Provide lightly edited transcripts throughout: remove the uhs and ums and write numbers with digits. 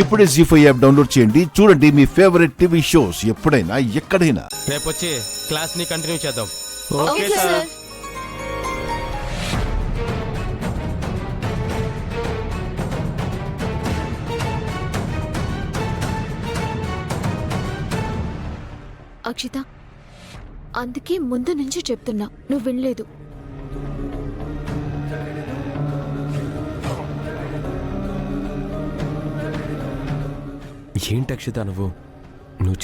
ఇప్పుడే జీ5 app download చేయండి. చూడండి మీ ఫేవరెట్ టీవీ షోస్ ఎప్పుడైనా ఎక్కడైనా. రేపొచ్చి క్లాస్ ని కంటిన్యూ చేద్దాం. Okay sir. అక్షిత, అందుకే ముందు నుంచి చెప్తున్నా, నువ్వు వినలేదు. ఏంటి అక్షిత నువ్వు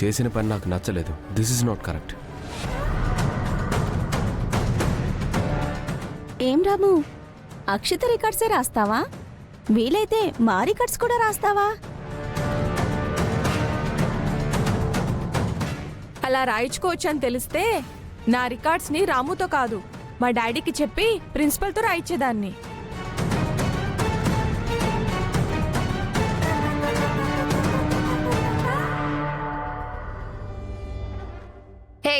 చేసిన పని నాకు నచ్చలేదు. This is not correct. ఏం రాము, అక్షిత రికార్డ్సే రాస్తావా? వీలైతే మా రికార్డ్స్ కూడా రాస్తావా? అలా రాయించుకోవచ్చు అని తెలిస్తే నా రికార్డ్స్ ని రాముతో కాదు, మా డాడీకి చెప్పి ప్రిన్సిపల్తో రాయించేదాన్ని. హే,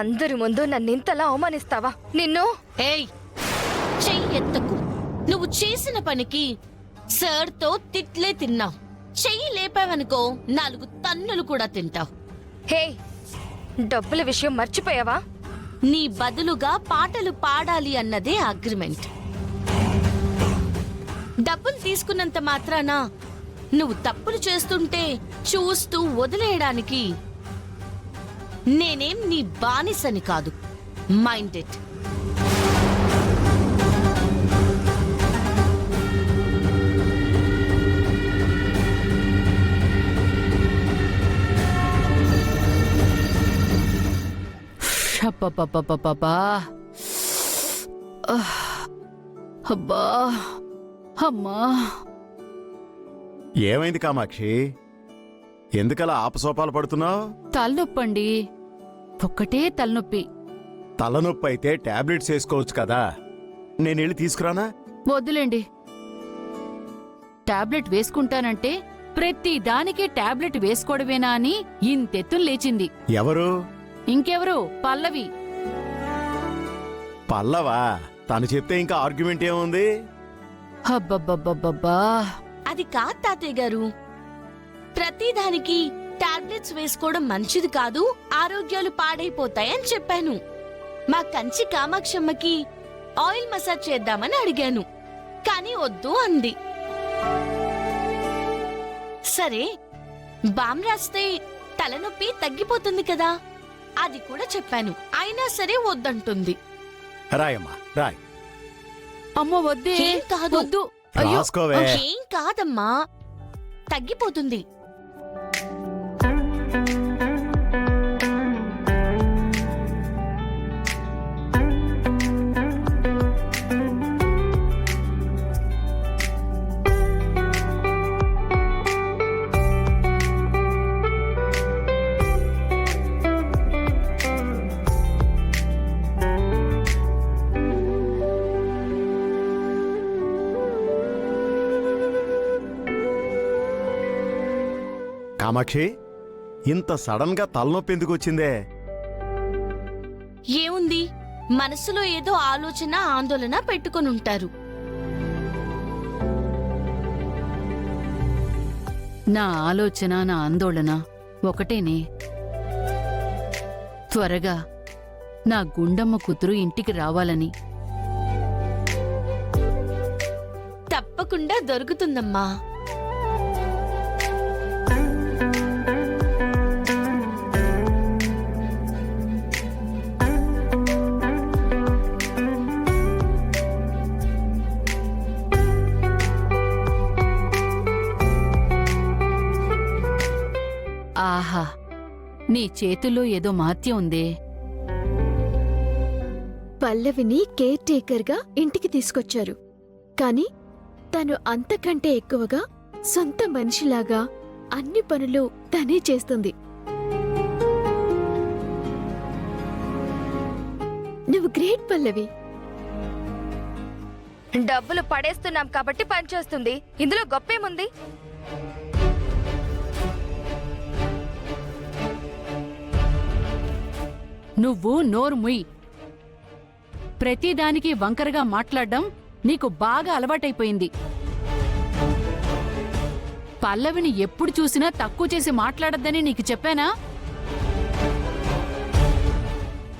అందరి ముందు నన్నింతలా అవమానిస్తావా? నిన్ను ఏయ్, చెయ్యి ఎత్తకు. నువ్వు చేసిన పనికి సార్తో తిట్లే తిన్నావు. చెయ్యి లేపావనుకో 4 తన్నులు కూడా తింటావు. హే, డబ్బుల విషయం మర్చిపోయావా? నీ బదులుగా పాటలు పాడాలి అన్నదే అగ్రిమెంట్. డబ్బులు తీసుకున్నంత మాత్రాన నువ్వు తప్పులు చేస్తుంటే చూస్తూ వదిలేయడానికి నేనేం నీ బానిసని కాదు. Mind it. అబ్బా, అమ్మా. ఏమైంది కామాక్షి? ఎందుకలా ఆపసోపాలు పడుతున్నావు? తలనొప్పండి, ఒక్కటే తలనొప్పి. తలనొప్పి అయితే టాబ్లెట్స్ వేసుకోవచ్చు కదా. నేను వెళ్ళి తీసుకురానా? వద్దులేండి. టాబ్లెట్ వేసుకుంటానంటే ప్రతి దానికి టాబ్లెట్ వేసుకోవడమేనా అని ఇంతెత్తులు లేచింది. ఎవరు? ఇంకెవరు? పల్లవి. పల్లవా? తను చెప్తే ఇంకా ఆర్గ్యుమెంట్ ఏముంది? అబ్బబ్బబ్బబ్బబ్బా. అది కాదు తాతయ్య గారు, ప్రతిదానికి టాబ్లెట్స్ వేసుకోవడం మంచిది కాదు, ఆరోగ్యాలు పాడైపోతాయని చెప్పాను. మా కంచి కామాక్షమ్మకి ఆయిల్ మసాజ్ చేద్దామని అడిగాను, కానీ వద్దు అంది. సరే, బామ్ రాస్తే తలనొప్పి తగ్గిపోతుంది కదా, అది కూడా చెప్పాను. అయినా సరే వద్దంటుంది. రాయమ్మా, రాయ్. అమ్మో వద్దే. ఏం కాదు. వద్దు. అయ్యో, రాసుకోవే. ఏం కాదమ్మా, తగ్గిపోతుంది. కామాక్షి, ఇంత సడన్ గా తలనొప్పి ఎందుకు వచ్చిందే? ఏముంది, మనసులో ఏదో ఆలోచన ఆందోళన పెట్టుకొనుంటారు. నా ఆలోచన, నా ఆందోళన ఒకటేనే. త్వరగా నా గుండమ్మ కూతురు ఇంటికి రావాలని. తప్పకుండా దొరుకుతుందమ్మా. ఆహా, నీ చేతుల్లో ఏదో మహత్యం ఉందే. పల్లవిని కేర్ టేకర్గా ఇంటికి తీసుకొచ్చారు, కాని తను అంతకంటే ఎక్కువగా సొంత మనిషిలాగా అన్ని పనులు తనే చేస్తుంది. నువ్వు గ్రేట్ పల్లవి. డబ్బులు పడేస్తున్నాం కాబట్టి పనిచేస్తుంది. ఇందులో గొప్పేముంది? నువ్వు నోరు ముయ్. ప్రతిదానికి వంకరగా మాట్లాడడం నీకు బాగా అలవాటైపోయింది. పల్లవిని ఎప్పుడు చూసినా తక్కువ చేసి మాట్లాడొద్దని నీకు చెప్పానా?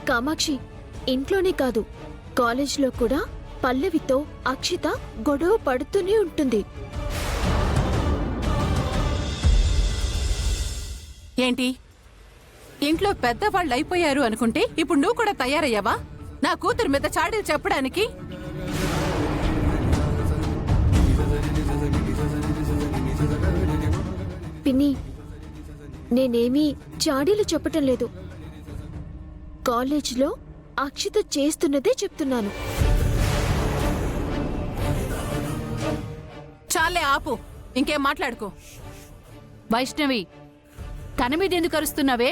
కామాక్షి, ఇంట్లోనే కాదు కాలేజ్లో కూడా పల్లవితో అక్షిత గొడవ పడుతూనే ఉంటుంది. ఏంటి ఇంట్లో పెద్దవాళ్ళు అయిపోయారు అనుకుంటే ఇప్పుడు నువ్వు కూడా తయారయ్యావా నా కూతురు మీద చాడీలు చెప్పడానికి? పిన్ని, నేనేమీ చాడీలు చెప్పటం లేదు. కాలేజ్లో అక్షిత చేస్తున్నదే చెప్తున్నాను. చాలే ఆపు, ఇంకేం మాట్లాడుకో. వైష్ణవి, తన మీద ఎందుకు అరుస్తున్నావే?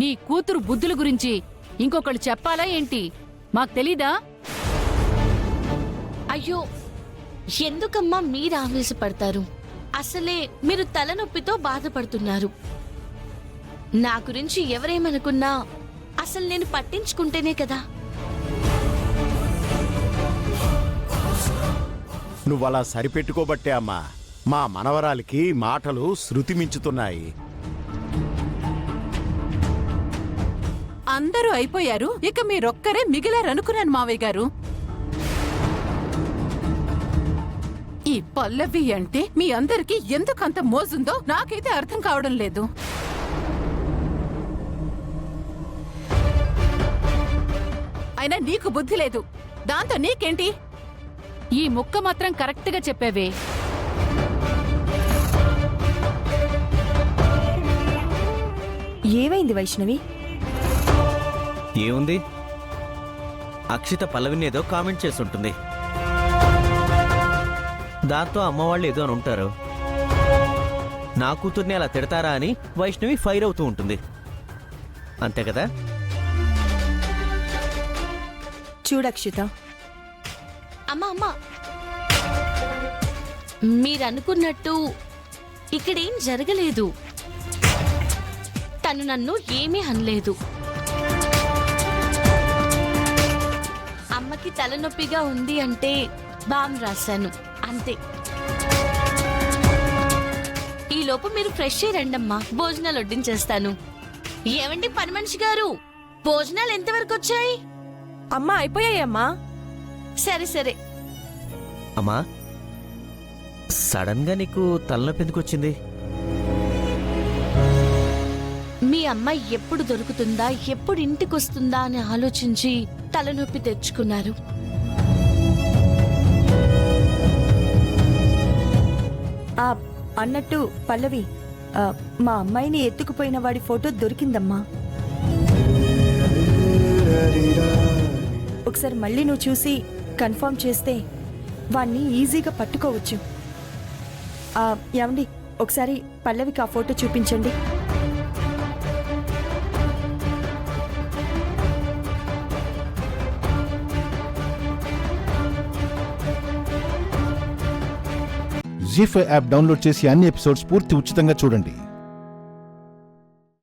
నీ కూతురు బుద్ధుల గురించి ఇంకొకళ్ళు చెప్పాలా ఏంటి? మాకు తెలీదా? అయ్యో, ఎందుకమ్మా మీరు ఆవేశపడతారు? అసలే మీరు తలనొప్పితో బాధపడుతున్నారు. నా గురించి ఎవరేమనుకున్నా అసలు నేను పట్టించుకుంటేనే కదా. నువ్వలా సరిపెట్టుకోబట్టే అమ్మా మా మనవరాలికి మాటలు శృతి మించుతున్నాయి. అందరూ అయిపోయారు, ఇక మీరొక్కరే మిగిలారనుకున్నాను మావయ్య గారు. ఈ పల్లవి అంటే మీ అందరికీ ఎందుకంత మోజుందో నాకైతే అర్థం కావడం లేదు. అయినా నీకు బుద్ధి లేదు, దాంతో నీకేంటి? ఈ ముక్క మాత్రం కరెక్ట్గా చెప్పావే. ఏమైంది వైష్ణవి? ఏముంది, అక్షిత పల్లవిని ఏదో కామెంట్ చేసి ఉంటుంది. దాంతో అమ్మవాళ్ళు ఏదో అని ఉంటారు. నా కూతుర్ని అలా తిడతారా అని వైష్ణవి ఫైర్ అవుతూ ఉంటుంది. అంతే కదా? చూడక్షిత, అమ్మా అమ్మా, మీరనుకున్నట్టు ఇక్కడేం జరగలేదు. తను నన్ను ఏమీ అనలేదు. అమ్మకి తలనొప్పిగా ఉంది అంటే బామ్ రాశాను అంతే. ఈలోపు మీరు ఫ్రెష్ అయ్యి రండమ్మా, భోజనాలు వడ్డించేస్తాను. ఏమండి పని మనిషి గారు, భోజనాలు ఎంతవరకు వచ్చాయి? అమ్మా అయిపోయాయమ్మా. సరే సరే. అమ్మా, సడన్ గా నీకు తలనొప్పి ఎందుకు వచ్చింది? మీ అమ్మాయి ఎప్పుడు దొరుకుతుందా, ఎప్పుడు ఇంటికొస్తుందా అని ఆలోచించి తలనొప్పి తెచ్చుకున్నారు. అన్నట్టు పల్లవి, మా అమ్మాయిని ఎత్తుకుపోయిన వాడి ఫోటో దొరికిందమ్మా. ఒకసారి మళ్ళీ నువ్వు చూసి కన్ఫర్మ్ చేస్తే వాణ్ణి ఈజీగా పట్టుకోవచ్చు. ఏమండి, ఒకసారి పల్లవికి ఆ ఫోటో చూపించండి. జీ5 యాప్ డౌన్లోడ్ చేసి అన్ని ఎపిసోడ్స్ పూర్తి ఉచితంగా చూడండి.